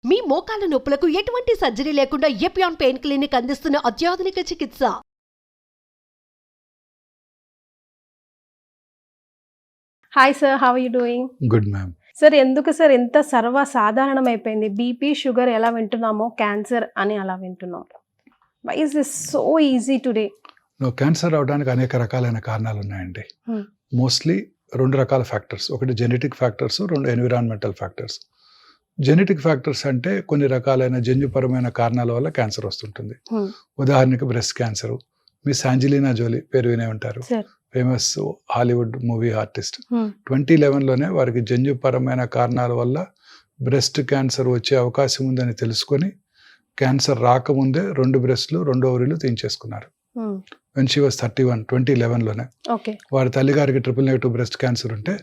మీ మోకాల నొప్పులకు ఎటువంటి సర్జరీ లేకుండా ఎపియాన్ పెయిన్ క్లినిక్ అందిస్తున్న అత్యాధునిక చికిత్స. Hi sir, how are you doing? Good ma'am. Sir, ఎందుకు సార్ ఎంత సర్వసాధారణం అయిపోయింది? బీపీ, షుగర్ ఎలా వింటున్నామో క్యాన్సర్ అని అలా వింటున్నాం. Why is this so easy today? Cancer రావడానికి అనేక రకాలైన కారణాలు ఉన్నాయండి. మోస్ట్లీ రెండు రకాల ఫ్యాక్టర్స్, ఒకటి జెనెటిక్ ఫ్యాక్టర్స్, రెండు ఎన్విరాన్మెంటల్ ఫ్యాక్టర్స్. జెనెటిక్ ఫ్యాక్టర్స్ అంటే కొన్ని రకాలైన జన్యుపరమైన కారణాల వల్ల క్యాన్సర్ వస్తుంటుంది. ఉదాహరణకి బ్రెస్ట్ క్యాన్సర్. మిస్ ఆంజెలినా జోలీ పేరు వినే ఉంటారు, ఫేమస్ హాలీవుడ్ మూవీ ఆర్టిస్ట్. 2011లోనే వారికి జన్యుపరమైన కారణాల వల్ల బ్రెస్ట్ క్యాన్సర్ వచ్చే అవకాశం ఉందని తెలుసుకొని క్యాన్సర్ రాకముందే 2 బ్రెస్ట్లు 2 ఓవరీలు తీయించేసుకున్నారు. వెన్ షీ వాజ్ 31, 2011లోనే. వారి తల్లిగారికి ట్రిపుల్-నెగటివ్ బ్రెస్ట్ క్యాన్సర్ ఉంటే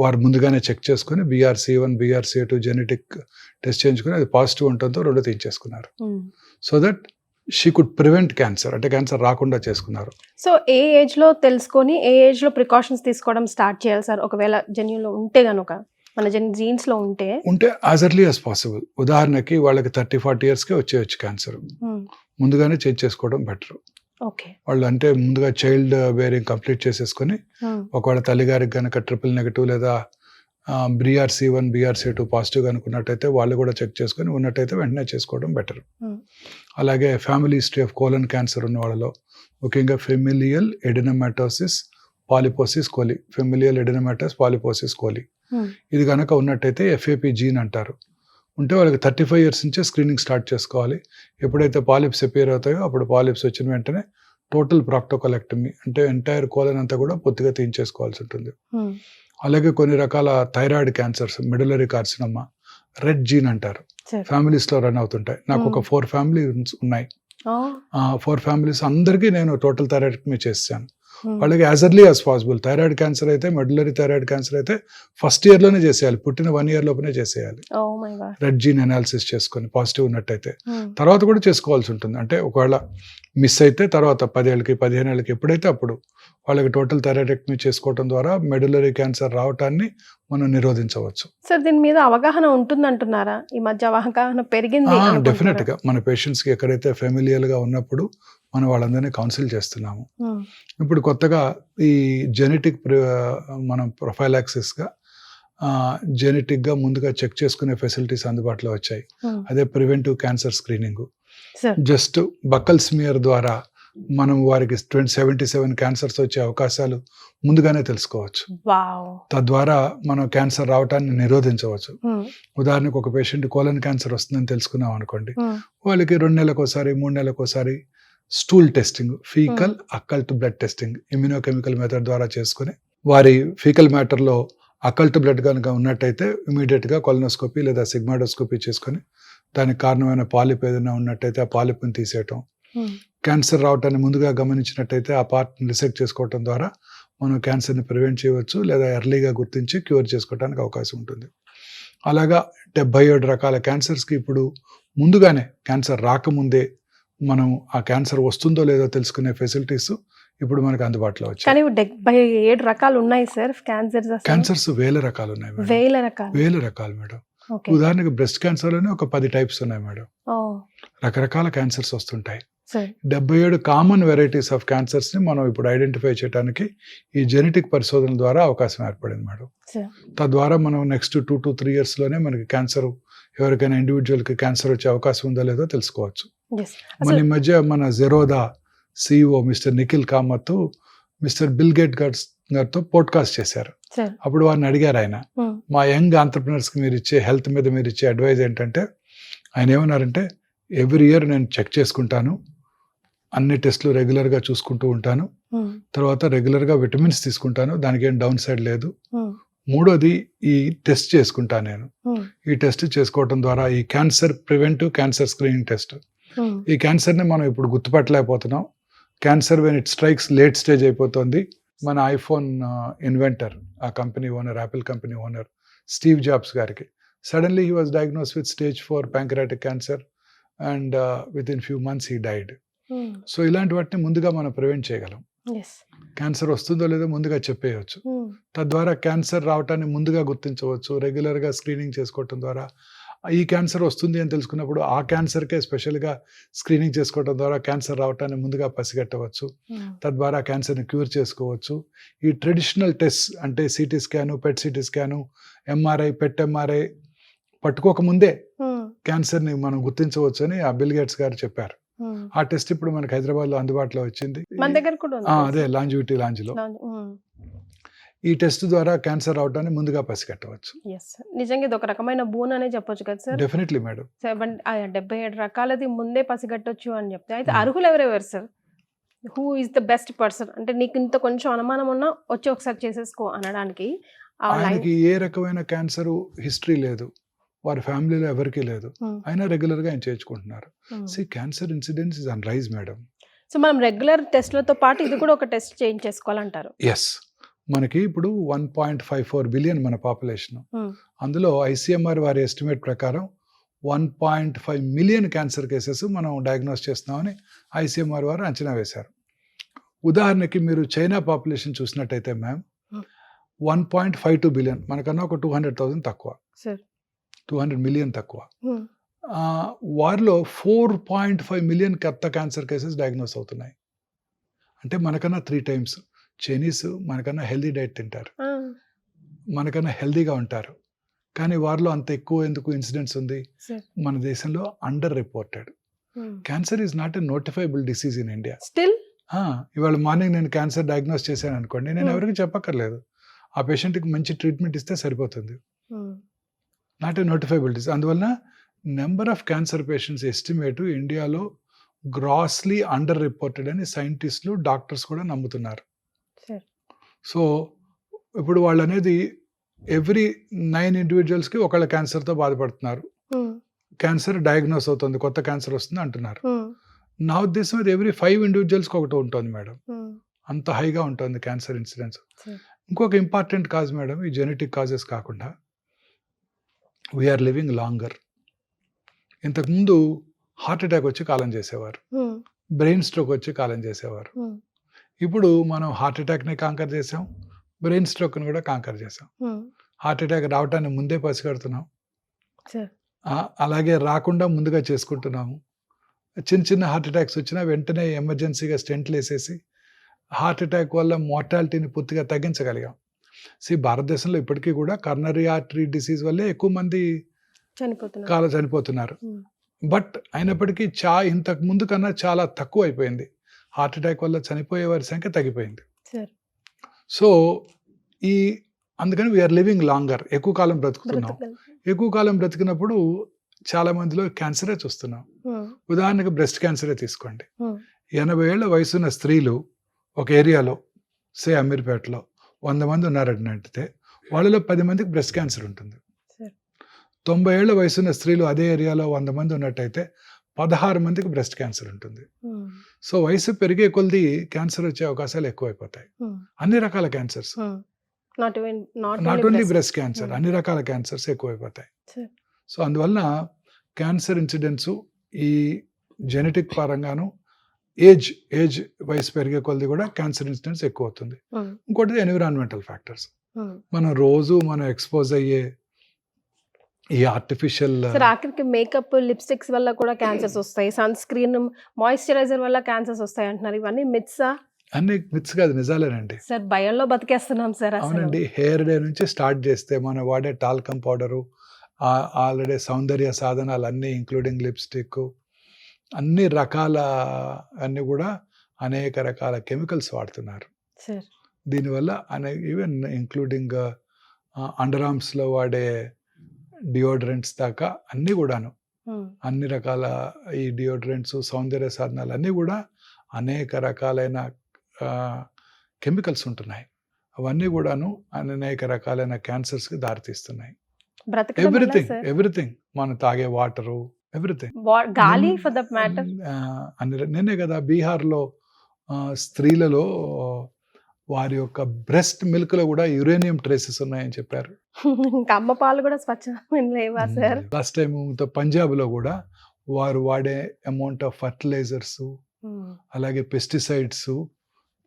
వారు ముందుగానే చెక్ చేసుకుని BRCA1, BRCA2 జెనెటిక్ టెస్ట్ చేయించుకుని అది పాజిటివ్ ఉండటంతో 2 తీయించేసుకున్నారు. So that she could prevent cancer, అంటే క్యాన్సర్ రాకుండా చేసుకున్నారు. సో ఏ ఏజ్ లో తెలుసుకొని ఏ ఏజ్ లో ప్రికాషన్స్ తీసుకోవడం స్టార్ట్ చేయాలి సార్? ఒకవేళ జన్యులో ఉంటే గనుక, మన జీన్స్ లో ఉంటే యాజ్ ఎర్లీ యాజ్ పాసిబుల్. ఉదాహరణకి వాళ్ళకి 30-40 ఇయర్స్కే వచ్చేయచ్చు క్యాన్సర్. ముందుగానే చెక్ చేసుకోవడం బెటర్. వాళ్ళు అంటే ముందుగా చైల్డ్ బేరింగ్ కంప్లీట్ చేసేసుకొని, ఒకవేళ తల్లిగారికి కనుక ట్రిపుల్-నెగటివ్ లేదా BRCA1, BRCA2 పాజిటివ్ అనుకున్నట్టయితే వాళ్ళు కూడా చెక్ చేసుకొని ఉన్నట్టయితే వెంటనే చేసుకోవడం బెటర్. అలాగే family history of colon cancer ఉన్న వాళ్ళలో ముఖ్యంగా familial adenomatosis polyposis coli, familial adenomatous polyposis coli, ఇది కనుక ఉన్నట్టయితే FAP జీన్ అంటారు. ఉంటే వాళ్ళకి 35 ఇయర్స్ నుంచే స్క్రీనింగ్ స్టార్ట్ చేసుకోవాలి. ఎప్పుడైతే పాలిప్స్ అపియర్ అవుతాయో అప్పుడు పాలిప్స్ వచ్చిన వెంటనే టోటల్ ప్రాక్టోకోలెక్టమీ, అంటే ఎంటైర్ కోలన్ అంతా కూడా పొత్తిగా తీయించేసుకోవాల్సి ఉంటుంది. అలాగే కొన్ని రకాల thyroid cancers, medullary carcinoma, RET gene అంటారు, ఫ్యామిలీస్లో రన్ అవుతుంటాయి. నాకు ఒక 4 ఫ్యామిలీస్ ఉన్నాయి. 4 ఫ్యామిలీస్ అందరికీ నేను టోటల్ థైరాయిడెక్టమీ చేశాను. వాళ్ళకి as early as possible. Thyroid cancer అయితే, మెడులరీ థైరాయిడ్ క్యాన్సర్ అయితే ఫస్ట్ ఇయర్లోనే చేసేయాలి, పుట్టిన 1 ఇయర్ లోపునే చేసేయాలి. రెడ్ జీన్ అనాలిసిస్ చేసుకొని పాజిటివ్ ఉన్నట్టయితే తర్వాత కూడా చేసుకోవాల్సి ఉంటుంది. అంటే ఒకవేళ మిస్ అయితే తర్వాత 10 ఏళ్ళకి 15 ఏళ్ళకి ఎప్పుడైతే అప్పుడు వాళ్ళకి టోటల్ థైరాయిడెక్టమీ చేసుకోవడం ద్వారా మెడులరీ క్యాన్సర్ రావటాన్ని మనం నిరోధించవచ్చు. సార్, దీని మీద అవగాహన ఉంటుందంటున్నారా? ఈ మధ్య అవగాహన పెరిగింది. డెఫినెట్ గా మన పేషెంట్స్ కి ఎక్కడైతే ఫెమిలియల్ గా ఉన్నప్పుడు మనం వాళ్ళందరినీ కౌన్సిల్ చేస్తున్నాము. ఇప్పుడు కొత్తగా ఈ జెనెటిక్ మనం ప్రొఫైలాక్సిస్ గా జెనెటిక్ గా ముందుగా చెక్ చేసుకునే ఫెసిలిటీస్ అందుబాటులో వచ్చాయి. అదే preventive cancer screening. Just buccal smear ద్వారా మనం వారికి 77 క్యాన్సర్స్ వచ్చే అవకాశాలు ముందుగానే తెలుసుకోవచ్చు. తద్వారా మనం క్యాన్సర్ రావటాన్ని నిరోధించవచ్చు. ఉదాహరణకు ఒక పేషెంట్ కోలన్ క్యాన్సర్ వస్తుందని తెలుసుకున్నాం అనుకోండి, వాళ్ళకి 2 నెలలకోసారి 3 నెలలకోసారి stool testing, faecal occult blood testing immunochemical method ద్వారా చేసుకుని వారి ఫీకల్ మ్యాటర్లో అకల్ట్ బ్లడ్ కనుక ఉన్నట్టయితే ఇమీడియట్గా కొలనోస్కోపీ లేదా సిగ్మాడోస్కోపీ చేసుకొని దానికి కారణమైన పాలిప్ ఏదైనా ఉన్నట్టయితే ఆ పాలిప్ని తీసేయటం, క్యాన్సర్ రావటాన్ని ముందుగా గమనించినట్టయితే ఆ పార్ట్ని రిసెక్ట్ చేసుకోవటం ద్వారా మనం క్యాన్సర్ని ప్రివెంట్ చేయవచ్చు లేదా ఎర్లీగా గుర్తించి క్యూర్ చేసుకోవడానికి అవకాశం ఉంటుంది. అలాగా 77 రకాల క్యాన్సర్స్కి ఇప్పుడు ముందుగానే క్యాన్సర్ రాకముందే మనం ఆ క్యాన్సర్ వస్తుందో లేదో తెలుసుకునే ఫెసిలిటీస్ ఇప్పుడు మనకు అందుబాటులో వచ్చాయి. కానీ 77 రకాలు ఉన్నాయి సార్ క్యాన్సర్స్. 1000 రకాలు ఉన్నాయి మేడం. 1000 రకాలు మేడం. ఉదాహరణకి బ్రెస్ట్ క్యాన్సర్లోనే ఒక 10 టైప్స్ ఉన్నాయి మేడం. రకరకాల క్యాన్సర్స్ వస్తుంటాయి. 77 కామన్ వెరైటీస్ ఆఫ్ క్యాన్సర్స్ ని మనం ఇప్పుడు ఐడెంటిఫై చేయడానికి ఈ జెనెటిక్ పరిశోధన ద్వారా అవకాశం ఏర్పడింది మేడం. తద్వారా మనం నెక్స్ట్ 2 to 3 years లోనే మనకి క్యాన్సర్, ఎవరికైనా ఇండివిజువల్ కి క్యాన్సర్ వచ్చే అవకాశం ఉందో లేదో తెలుసుకోవచ్చు. మన ఈ మధ్య మన Zerodha CEO mister Nikhil Kamath mister bill gate గారితో పోడ్కాస్ట్ చేశారు. అప్పుడు వారిని అడిగారు, ఆయన మా యంగ్ ఆంటర్ప్రినర్స్ కి మీరు ఇచ్చే హెల్త్ మీద మీరు ఇచ్చే అడ్వైజ్ ఏంటంటే, ఆయన ఏమన్నారంటే, ఎవ్రీ ఇయర్ నేను చెక్ చేసుకుంటాను, అన్ని టెస్ట్లు రెగ్యులర్గా చూసుకుంటూ ఉంటాను, తర్వాత రెగ్యులర్గా విటమిన్స్ తీసుకుంటాను, దానికి ఏం డౌన్ సైడ్ లేదు. 3వది ఈ టెస్ట్ చేసుకుంటాను నేను. ఈ టెస్ట్ చేసుకోవడం ద్వారా ఈ cancer preventive cancer screening test, ఈ క్యాన్సర్ని మనం ఇప్పుడు గుర్తుపట్టలేకపోతున్నాం. Cancer when it strikes late stage అయిపోతుంది. మన ఐఫోన్ ఇన్వెంటర్, ఆ company owner, Apple company owner Steve Jobs గారికి suddenly he was diagnose with stage 4 pancreatic cancer and with in few months he died. So ఇలాంటి వాటిని ముందుగా మనం prevent చేయగలం. Cancer వస్తుందో లేదో ముందుగా చెప్పేయచ్చు. తద్వారా క్యాన్సర్ రావటాన్ని ముందుగా గుర్తించవచ్చు. రెగ్యులర్గా స్క్రీనింగ్ చేసుకోవటం ద్వారా ఈ క్యాన్సర్ వస్తుంది అని తెలుసుకున్నప్పుడు ఆ క్యాన్సర్కే స్పెషల్గా స్క్రీనింగ్ చేసుకోవడం ద్వారా క్యాన్సర్ రావటాన్ని ముందుగా పసిగట్టవచ్చు. తద్వారా క్యాన్సర్ని క్యూర్ చేసుకోవచ్చు. ఈ ట్రెడిషనల్ టెస్ట్ అంటే CT scan, PET CT scan, MRI, PET MRI పట్టుకోకముందే క్యాన్సర్ని మనం గుర్తించవచ్చు అని ఆ బిల్ గేట్స్ గారు చెప్పారు. ఆ టెస్ట్ ఇప్పుడు మనకి హైదరాబాద్లో అందుబాటులో వచ్చింది. మన దగ్గర కూడా ఉంది. అదే లాంజివిటీ లాంజ్లో ఈ టెస్ట్ ద్వారా క్యాన్సర్ రావడాన్ని ముందుగా పసిగట్టవచ్చు. నిజంగా ఇది ఒక రకమైన బూన్ అనే చెప్పొచ్చు కదా సార్. Definitely madam. 77 రకాలది ముందే పసిగట్టొచ్చు అని చెప్తే, అయితే అర్హులు ఎవరెవరు sir? Who is the best person? అంటే నీకు ఇంత కొంచెం అనుమానం ఉన్నా వచ్చి ఒకసారి చేసేసుకో అనడానికి. ఆయనకి ఏ రకమైన క్యాన్సర్ హిస్టరీ లేదు, వారి ఫ్యామిలీలో ఎవరికీ లేదు, అయినా రెగ్యులర్ గా ఆయన చేయించుకుంటున్నారు. Cancer incidence is on rise madam. So మనం రెగ్యులర్ టెస్ట్లతో పాటు ఇది కూడా ఒక టెస్ట్ చేయించేసుకోవాలంటారు. ఎస్, మనకి ఇప్పుడు 1.54 బిలియన్ మన పాపులేషన్. అందులో ఐసీఎంఆర్ వారి ఎస్టిమేట్ ప్రకారం 1.5 మిలియన్ క్యాన్సర్ కేసెస్ మనం డయాగ్నోస్ చేస్తున్నామని ఐసీఎంఆర్ వారు అంచనా వేశారు. ఉదాహరణకి మీరు చైనా పాపులేషన్ చూసినట్టయితే మ్యామ్ 1.52 బిలియన్, మనకన్నా ఒక 200,000 తక్కువ, 200 మిలియన్ తక్కువ. వారిలో 4.5 మిలియన్ కొత్త క్యాన్సర్ కేసెస్ డయాగ్నోస్ అవుతున్నాయి. అంటే మనకన్నా 3 times. చైనీస్ మనకన్నా హెల్దీ డైట్ తింటారు, మనకన్నా హెల్దీగా ఉంటారు, కానీ వారిలో అంత ఎక్కువ ఎందుకు ఇన్సిడెంట్స్ ఉంది? మన దేశంలో under reported. Cancer is not a notifiable disease in India still. ఇవాళ మార్నింగ్ నేను క్యాన్సర్ డయాగ్నోస్ చేశాను అనుకోండి, నేను ఎవరికి చెప్పక్కర్లేదు, ఆ పేషెంట్కి మంచి ట్రీట్మెంట్ ఇస్తే సరిపోతుంది. Not a notifiable disease. అందువలన number of cancer patients estimate ఇండియాలో గ్రాస్లీ అండర్ రిపోర్టెడ్ అని సైంటిస్టులు, డాక్టర్స్ కూడా నమ్ముతున్నారు. సో ఇప్పుడు వాళ్ళు అనేది ఎవ్రీ 9 ఇండివిజువల్స్కి ఒకళ్ళ క్యాన్సర్తో బాధపడుతున్నారు, క్యాన్సర్ డయాగ్నోస్ అవుతుంది, కొత్త క్యాన్సర్ వస్తుంది అంటున్నారు. నా ఉద్దేశం అది ఎవ్రీ 5 ఇండివిజువల్స్కి ఒకటి ఉంటుంది మేడం. అంత హైగా ఉంటుంది క్యాన్సర్ ఇన్సిడెన్స్. ఇంకొక ఇంపార్టెంట్ కాజ్ మేడం, ఈ జెనెటిక్ కాజెస్ కాకుండా వీఆర్ లివింగ్ లాంగర్. ఇంతకుముందు హార్ట్ అటాక్ వచ్చి కాలం చేసేవారు, బ్రెయిన్ స్ట్రోక్ వచ్చి కాలం చేసేవారు. ఇప్పుడు మనం హార్ట్ అటాక్ని కాంకర్ చేసాం, బ్రెయిన్ స్ట్రోక్ని కూడా కాంకర్ చేసాం. హార్ట్ అటాక్ రావటాన్ని ముందే పసిగడుతున్నాం, అలాగే రాకుండా ముందుగా చేసుకుంటున్నాము. చిన్న చిన్న హార్ట్ అటాక్స్ వచ్చినా వెంటనే ఎమర్జెన్సీగా స్టెంట్లు వేసేసి హార్ట్ అటాక్ వల్ల మోర్టాలిటీని పూర్తిగా తగ్గించగలిగాం. భారతదేశంలో ఇప్పటికీ కూడా కర్నరీ ఆర్టరీ డిసీజ్ వల్లే ఎక్కువ మంది చనిపోతున్నారు. బట్ అయినప్పటికీ ఇంతకు ముందు కన్నా చాలా తక్కువ అయిపోయింది. హార్ట్ అటాక్ వల్ల చనిపోయే వారి సంఖ్య తగ్గిపోయింది. సో అందుకని వీఆర్ లివింగ్ లాంగర్, ఎక్కువ కాలం బ్రతుకుతున్నాం. ఎక్కువ కాలం బ్రతికినప్పుడు చాలా మందిలో క్యాన్సరే చూస్తున్నాం. ఉదాహరణకు బ్రెస్ట్ క్యాన్సరే తీసుకోండి. 80 ఏళ్ల వయసున్న స్త్రీలు ఒక ఏరియాలో, సే అమీర్పేటలో 100 మంది ఉన్నారంటే వాళ్ళలో 10 మందికి బ్రెస్ట్ క్యాన్సర్ ఉంటుంది. 90 ఏళ్ల వయసున్న స్త్రీలు అదే ఏరియాలో 100 మంది ఉన్నట్టయితే 16 మందికి బ్రెస్ట్ క్యాన్సర్ ఉంటుంది. సో వయసు పెరిగే కొద్ది క్యాన్సర్ వచ్చే అవకాశాలు ఎక్కువైపోతాయి. అన్ని రకాల cancers, not only breast cancer, అన్ని రకాల క్యాన్సర్స్ ఎక్కువైపోతాయి. సో అందువలన క్యాన్సర్ ఇన్సిడెన్స్ ఈ జెనెటిక్ పరంగాను ఏజ్ వయసు పెరిగే కొద్ది కూడా క్యాన్సర్ ఇన్సిడెన్స్ ఎక్కువ అవుతుంది. ఇంకోటి ఎన్విరాన్మెంటల్ ఫ్యాక్టర్స్. మనం ఎక్స్పోజ్ అయ్యే ఈ ఆర్టిఫిషియల్ ఆఖరికి మేకప్, లిప్స్టిక్స్ వల్ల కూడా క్యాన్సర్స్ వస్తాయి, సన్ స్క్రీన్, మాయిశ్చరైజర్ వల్ల క్యాన్సర్స్ వస్తాయి అంటున్నారు. ఇవన్నీ మిత్సా? అన్ని మిత్స్ కాదు, నిజాలేనండి సార్. భయంలో బతికేస్తున్నాం సార్. అవునండి. హెయిర్ డే నుంచి స్టార్ట్ చేస్తే మనం వాడే టాల్కమ్ పౌడరు, ఆల్రెడీ సౌందర్య సాధనాలు అన్నీ ఇంక్లూడింగ్ లిప్స్టిక్, అన్ని రకాల అన్ని కూడా అనేక రకాల కెమికల్స్ వాడుతున్నారు. దీనివల్ల ఈవెన్ ఇంక్లూడింగ్ అండర్ ఆర్మ్స్లో వాడే డియోడ్రెంట్స్ దాకా అన్నీ కూడాను, అన్ని రకాల ఈ డియోడ్రెంట్స్, సౌందర్య సాధనాలు అన్నీ కూడా అనేక రకాలైన కెమికల్స్ ఉంటున్నాయి. అవన్నీ కూడాను అనేక రకాలైన క్యాన్సర్స్కి దారితీస్తున్నాయి. ఎవ్రీథింగ్, మనం తాగే వాటరు, ఎవ్రీథింగ్, గాలి ఫర్ దట్ మ్యాటర్. నిన్నే కదా బీహార్లో స్త్రీలలో వారి యొక్క బ్రెస్ట్ మిల్క్ లో కూడా యురేనియం ట్రేసెస్ ఉన్నాయని చెప్పారు. అమ్మ పాలు కూడా స్వచ్ఛమైన లేవా సార్? లాస్ట్ టైం పంజాబ్ లో కూడా వారు వాడే అమౌంట్ ఆఫ్ ఫర్టిలైజర్స్, అలాగే పెస్టిసైడ్స్,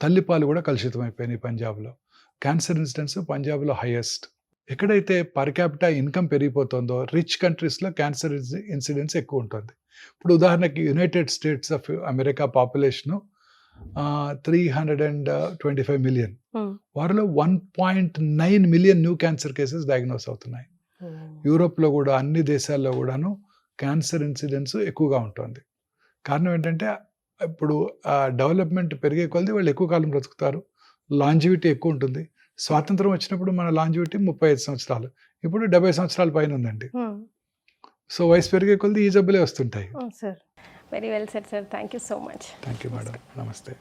తల్లిపాలు కూడా కలుషితం అయిపోయినాయి పంజాబ్లో. క్యాన్సర్ ఇన్సిడెన్స్ పంజాబ్లో హైయెస్ట్. ఎక్కడైతే పర్ క్యాపిటా ఇన్కమ్ పెరిగిపోతుందో రిచ్ కంట్రీస్లో క్యాన్సర్ ఇన్సిడెన్స్ ఎక్కువ ఉంటుంది. ఇప్పుడు ఉదాహరణకి United states of America population 325 million. వారిలో 1.9 million new cancer cases diagnose అవుతున్నాయి. యూరోప్లో కూడా అన్ని దేశాల్లో కూడాను క్యాన్సర్ ఇన్సిడెన్స్ ఎక్కువగా ఉంటుంది. కారణం ఏంటంటే ఇప్పుడు డెవలప్మెంట్ పెరిగే కొలది వాళ్ళు ఎక్కువ కాలం బ్రతుకుతారు, లాంజివిటీ ఎక్కువ ఉంటుంది. స్వాతంత్రం వచ్చినప్పుడు మన లాంజివిటీ 35 సంవత్సరాలు, ఇప్పుడు 70 సంవత్సరాల పైన ఉందండి. సో వయసు పెరిగే కొలది ఈ జబ్బులే వస్తుంటాయి. Sir very well set sir, thank you so much. Thank you madam, నమస్తే.